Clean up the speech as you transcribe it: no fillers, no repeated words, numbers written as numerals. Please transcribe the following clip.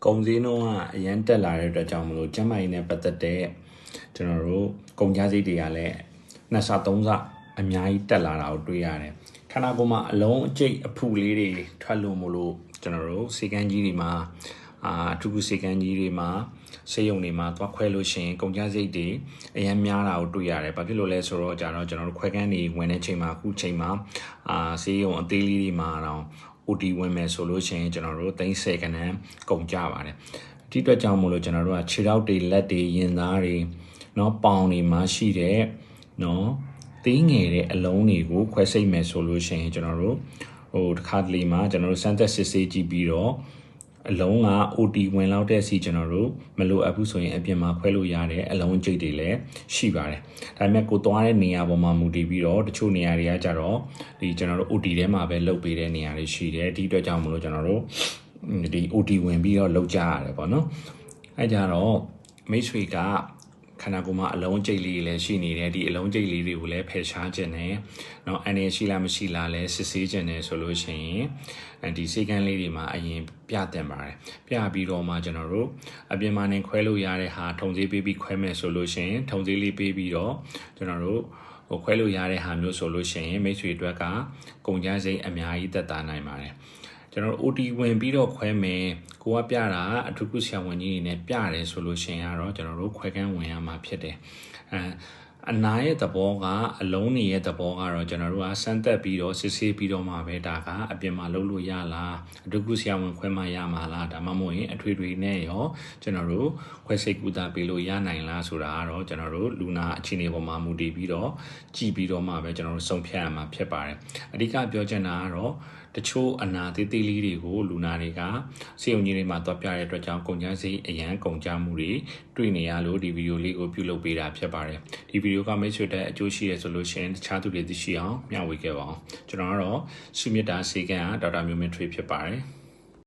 ကုန်စည်နှုန်းကအရန်တက်လာတဲ့အတွက်ကြောင့်မလို့ကျန်းမာရေးနဲ့ပတ်သက်တဲ့ကျွန်တော်တို့ကုန်ကျစရိတ်တွေကလည်းနှစ်ဆသုံးဆအများကြီးတက်လာတာကိုတွေ့ရတယ်ခန္ဓာကိုယ်မှာအလုံးအကျိတ်အဖူလေးတွေထွက်လို့မလို့ကျွန်တော်တို့စေကန်းကြီးတွေမှာအထူးစေကန်းကြီးတွေမှာဆေးရုံတွေမှာသွားခွဲလို့ရှိရင်ကုန်ကျစရိတ်တွေအရင်များတာကိုတွေ့ရတယ်။ဘာဖြစ်လို့လဲဆိုတော့ကျွန်တော်တို့ခွဲကန်းတွေဝင်တဲ့ချိန်မှာအခုချိန်မှာဆေးရုံအသေးလေးတွေမှာတော့ OT ဝင်မယ်ဆိုလို့ရှိရင်ကျွန်တော်တို့30ခန်းကုန်ကြပါတယ်။ဒီအတွက်ကြောင့်မို့လို့ကျွန်တော်တို့ကခြေထောက်တွေလက်တွေရင်သားတွေเนาะပေါင်တွေမှာရှိတဲ့เนาะသေးငယ်တဲ့အလုံးတွေကိုခွဲစိတ်မယ်ဆိုလို့ရှိရင်ကျွန်တော်တို့တစ်ခါတလေမှာကျွန်တော်တို့စမ်းသပ်စစ်ဆေးကြည့်ပြီးတော့အလုံးက OT ဝင်လောက်တဲ့အစီကျွန်တော်တို့မလိုအပ်ဘူးဆိုရင်အပြင်မှာခွဲလို့ရတဲ့အလုံးကျိတ်တွေလည်းရှိပါတယ်။ဒါပေမဲ့ကိုသွားတဲ့နေရာပေါ်မှာမူတည်ပြီးတော့တချို့နေရာတွေကကြတော့ဒီကျွန်တော်တို့ OT ထဲမှာပဲလုပ်ပေးတဲ့နေရာတွေရှိတယ်။ဒီအတွက်ကြောင့်မလို့ကျွန်တော်တို့ဒီ OT ဝင်ပြီးတော့လုပ်ကြရတယ်ပေါ့နော်။အဲကြတော့မိတ်ဆွေကခန္ဓာကိုယ်မှာအလုံးကျိတ်လေးလည်းရှိနေတယ်ဒီအလုံးကျိတ်လေးတွေကိုလည်းဖယ်ရှားခြင်းနဲ့เนาะအနေရှိလားမရှိလားလဲစစ်ဆေးခြင်းနဲ့ဆိုလို့ရှိရင်ဒီစေကန်းလေးတွေမှာအရင်ပြတင်ပါတယ်ပြပြီးတော့မှကျွန်တော်တို့အပြင်မှာနေခွဲလို့ရတဲ့ဟာထုံသေးပေးပြီးခွဲမယ်ဆိုလို့ရှိရင်ထုံသေးလေးပေးပြီးတော့ကျွန်တော်တို့ခွဲလို့ရတဲ့ဟာမျိုးဆိုလို့ရှိရင်မိတ်ဆွေအတွက်ကကုန်ကျစရိတ်အများကြီးသက်သာနိုင်ပါတယ်ကျွန်တော်တို့ OT ဝင်ပြီးတော့ခွဲမယ်ကိုကပြတာအထူးကုဆရာဝန်ကြီးတွေနဲ့ပြတယ်ဆိုလို့ရှိရင်ကတော့ကျွန်တော်တို့ခွဲကန်းဝင်ရမှာဖြစ်တယ်အနာရဲ့သဘောကအလုံးနေရဲ့သဘောကတော့ကျွန်တော်တို့ကစမ်းသက်ပြီးတော့စစ်ဆေးပြီးတော့မှပဲဒါကအပြင်မှာလုပ်လို့ရလားအထူးကုဆရာဝန်ခွဲမှရမှာလားဒါမှမဟုတ်ရင်အထွေထွေနဲ့ရောကျွန်တော်တို့ခွဲစိတ်ကူတာပေးလို့ရနိုင်လားဆိုတာကတော့ကျွန်တော်တို့လူနာအခြေအနေပေါ်မှာမူတည်ပြီးတော့ကြည့်ပြီးတော့မှပဲကျွန်တော်တို့ဆုံးဖြတ်ရမှာဖြစ်ပါတယ်အဓိကပြောချင်တာကတော့တချို့အနာသေးသေးလေးတွေကိုလူနာတွေကစေုံကြီးတွေမှာတော့ပြရတဲ့အတွက်ကြောင့်ကုန်ကျစရိတ်အရန်ကုန်ကျမှုတွေတွေ့နေရလို့ဒီဗီဒီယိုလေးကိုပြုလုပ်ပေးတာဖြစ်ပါတယ်ဒီဗီဒီယိုကမိတ်ဆွေတဲ့အကျိုးရှိရဆိုလို့ရှိရင်တခြားသူတွေသိရှိအောင်မျှဝေခဲ့ပါအောင်ကျွန်တော်ကတော့စုမြတ်တာစေကန်းဒေါက်တာမျိုးမင်းထွေးဖြစ်ပါတယ်